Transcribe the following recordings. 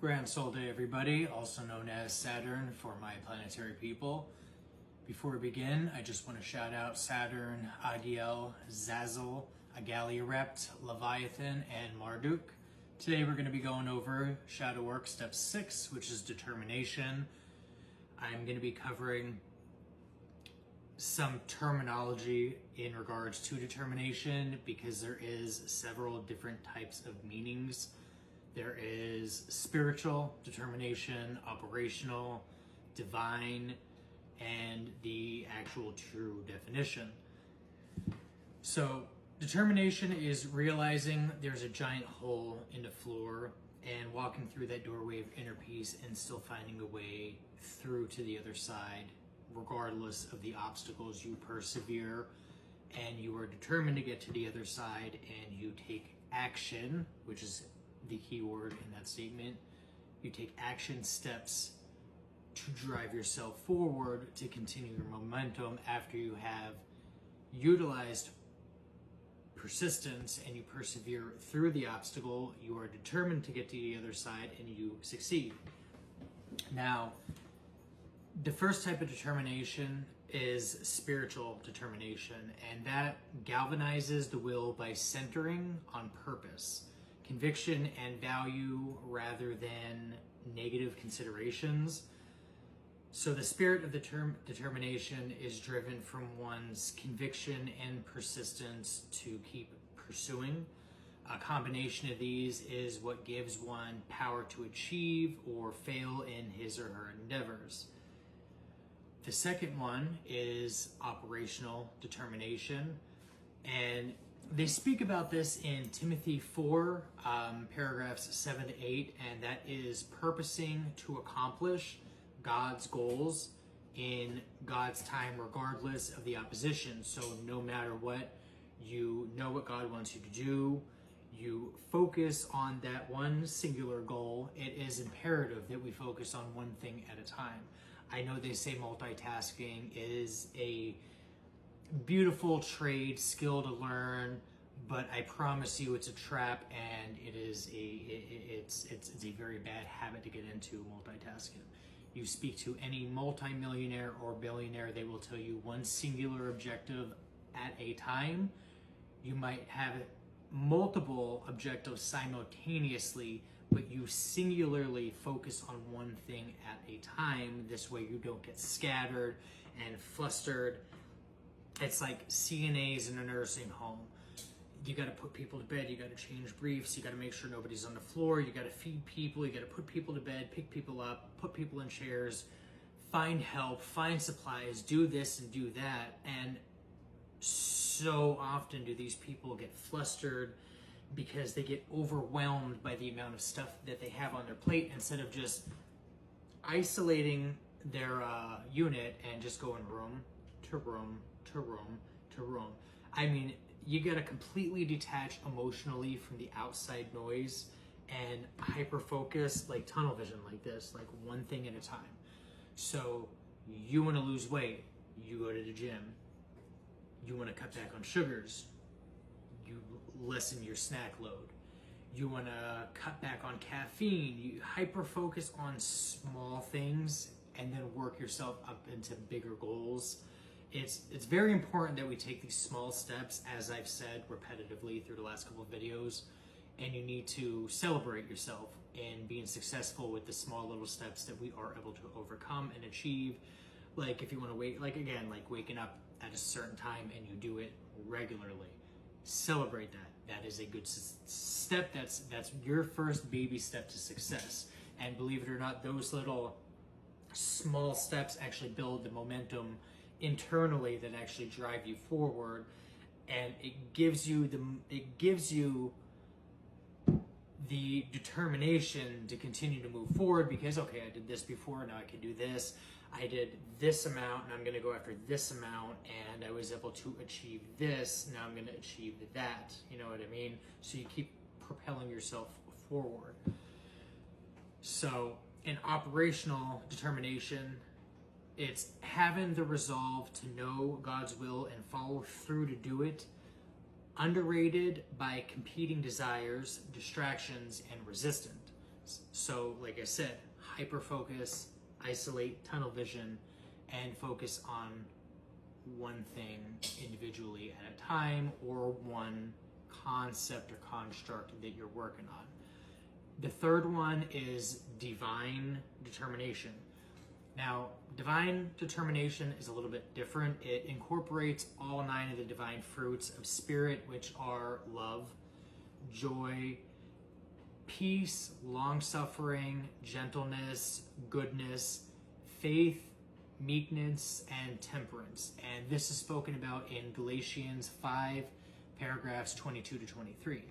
Grand Sol Day, everybody, also known as Saturn for my planetary people. Before we begin, I just want to shout out Saturn, Adiel, Zazzle, Agaliarept, Leviathan, and Marduk. Today we're going to be going over Shadow Work Step 6, which is Determination. I'm going to be covering some terminology in regards to determination because there is several different types of meanings. There is spiritual determination, operational, divine, and the actual true definition. So determination is realizing there's a giant hole in the floor and walking through that doorway of inner peace and still finding a way through to the other side. Regardless of the obstacles, you persevere and you are determined to get to the other side, and you take action, which is the key word in that statement. You take action steps to drive yourself forward to continue your momentum after you have utilized persistence and you persevere through the obstacle. You are determined to get to the other side and you succeed. Now, the first type of determination is spiritual determination, and that galvanizes the will by centering on purpose, conviction, and value rather than negative considerations. So the spirit of the determination is driven from one's conviction and persistence to keep pursuing. A combination of these is what gives one power to achieve or fail in his or her endeavors. The second one is operational determination, and they speak about this in Timothy 4, paragraphs 7 to 8, and that is purposing to accomplish God's goals in God's time, regardless of the opposition. So no matter what, you know what God wants you to do. You focus on that one singular goal. It is imperative that we focus on one thing at a time. I know they say multitasking is a beautiful trade skill to learn, but I promise you it's a trap, and it's a very bad habit to get into, multitasking. You speak to any multimillionaire or billionaire, they will tell you one singular objective at a time. You might have multiple objectives simultaneously, but you singularly focus on one thing at a time. This way you don't get scattered and flustered. It's like CNAs in a nursing home. You got to put people to bed, you got to change briefs, you got to make sure nobody's on the floor, you got to feed people, you got to put people to bed, pick people up, put people in chairs, find help, find supplies, do this and do that. And so often do these people get flustered because they get overwhelmed by the amount of stuff that they have on their plate, instead of just isolating their unit and just going room to room to room to room. I mean, you gotta completely detach emotionally from the outside noise and hyper focus, like tunnel vision, like this, like one thing at a time. So you want to lose weight, you go to the gym. You want to cut back on sugars, you lessen your snack load. You want to cut back on caffeine, you hyper focus on small things and then work yourself up into bigger goals. It's very important that we take these small steps, as I've said repetitively through the last couple of videos, and you need to celebrate yourself in being successful with the small little steps that we are able to overcome and achieve. Like if you want to wait, like again, like waking up at a certain time and you do it regularly, celebrate that. That is a good step. That's your first baby step to success. And believe it or not, those little small steps actually build the momentum internally that actually drive you forward, and it gives you the determination to continue to move forward, because okay, I did this before, now I can do this. I did this amount and I'm going to go after this amount, and I was able to achieve this, now I'm going to achieve that. You know what I mean? So you keep propelling yourself forward. So in operational determination, it's having the resolve to know God's will and follow through to do it, underrated by competing desires, distractions, and resistance. So like I said, hyper focus, isolate, tunnel vision, and focus on one thing individually at a time, or one concept or construct that you're working on. The third one is divine determination. Now, divine determination is a little bit different. It incorporates all 9 of the divine fruits of spirit, which are love, joy, peace, long-suffering, gentleness, goodness, faith, meekness, and temperance. And this is spoken about in Galatians 5, paragraphs 22 to 23.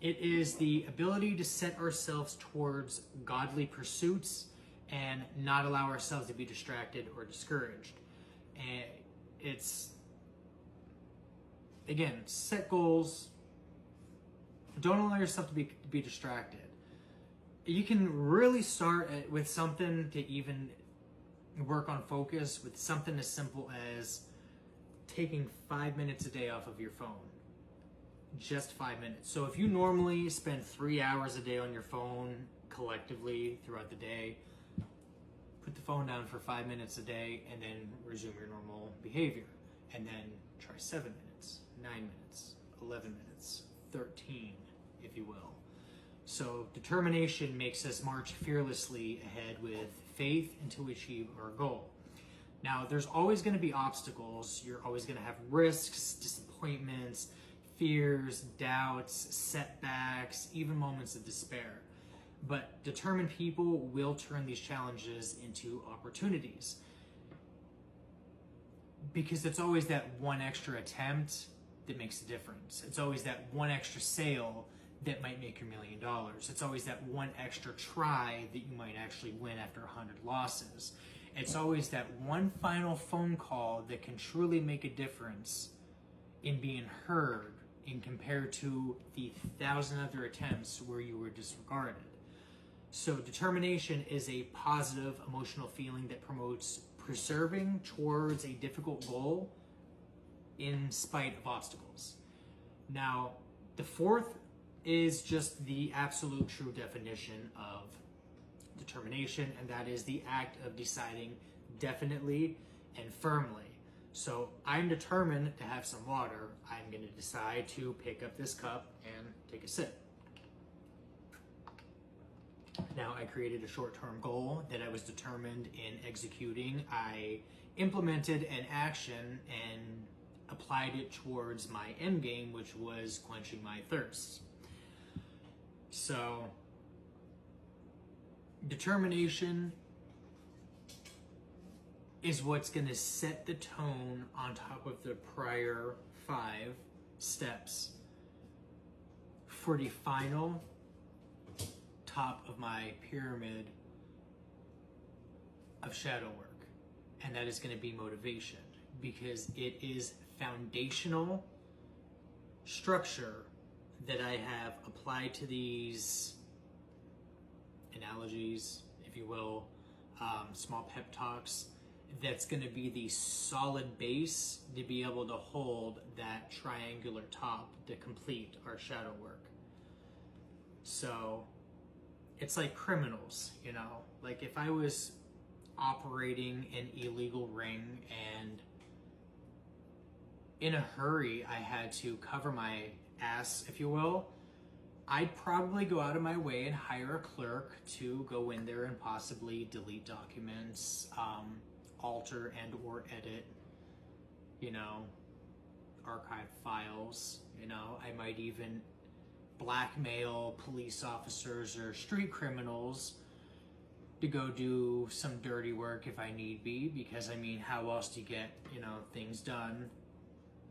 It is the ability to set ourselves towards godly pursuits and not allow ourselves to be distracted or discouraged. And it's, again, set goals. Don't allow yourself to be distracted. You can really start with something to even work on focus, with something as simple as taking 5 minutes a day off of your phone. Just 5 minutes. So if you normally spend 3 hours a day on your phone collectively throughout the day, put the phone down for 5 minutes a day and then resume your normal behavior. And then try 7 minutes, 9 minutes, 11 minutes, 13, if you will. So determination makes us march fearlessly ahead with faith until we achieve our goal. Now, there's always going to be obstacles. You're always going to have risks, disappointments, fears, doubts, setbacks, even moments of despair. But determined people will turn these challenges into opportunities, because it's always that one extra attempt that makes a difference. It's always that one extra sale that might make your $1 million. It's always that one extra try that you might actually win after 100 losses. It's always that one final phone call that can truly make a difference in being heard, in compared to the 1,000 other attempts where you were disregarded. So determination is a positive emotional feeling that promotes persevering towards a difficult goal in spite of obstacles. Now, the fourth is just the absolute true definition of determination, and that is the act of deciding definitely and firmly. So I'm determined to have some water. I'm going to decide to pick up this cup and take a sip. Now, I created a short-term goal that I was determined in executing. I implemented an action and applied it towards my end game, which was quenching my thirst. So, determination is what's going to set the tone on top of the prior 5 steps for the final top of my pyramid of shadow work, and that is going to be motivation, because it is foundational structure that I have applied to these analogies, if you will, small pep talks, that's going to be the solid base to be able to hold that triangular top to complete our shadow work. So it's like criminals, you know, like if I was operating an illegal ring and in a hurry I had to cover my ass, if you will, I'd probably go out of my way and hire a clerk to go in there and possibly delete documents, alter and or edit, you know, archive files, you know. I might even blackmail police officers or street criminals to go do some dirty work if I need be, because I mean, how else do you get, you know, things done?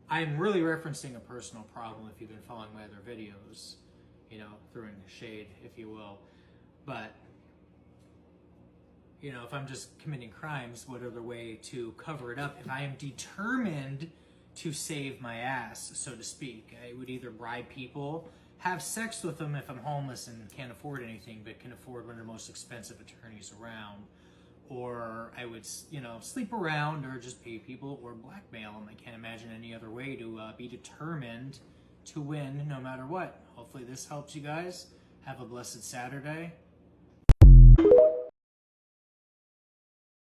I'm really referencing a personal problem if you've been following my other videos, you know, throwing shade, if you will. But, you know, if I'm just committing crimes, what other way to cover it up? If I am determined to save my ass, so to speak, I would either bribe people, have sex with them if I'm homeless and can't afford anything, but can afford one of the most expensive attorneys around, or I would, you know, sleep around or just pay people or blackmail them. I can't imagine any other way to be determined to win no matter what. Hopefully this helps you guys. Have a blessed Saturday.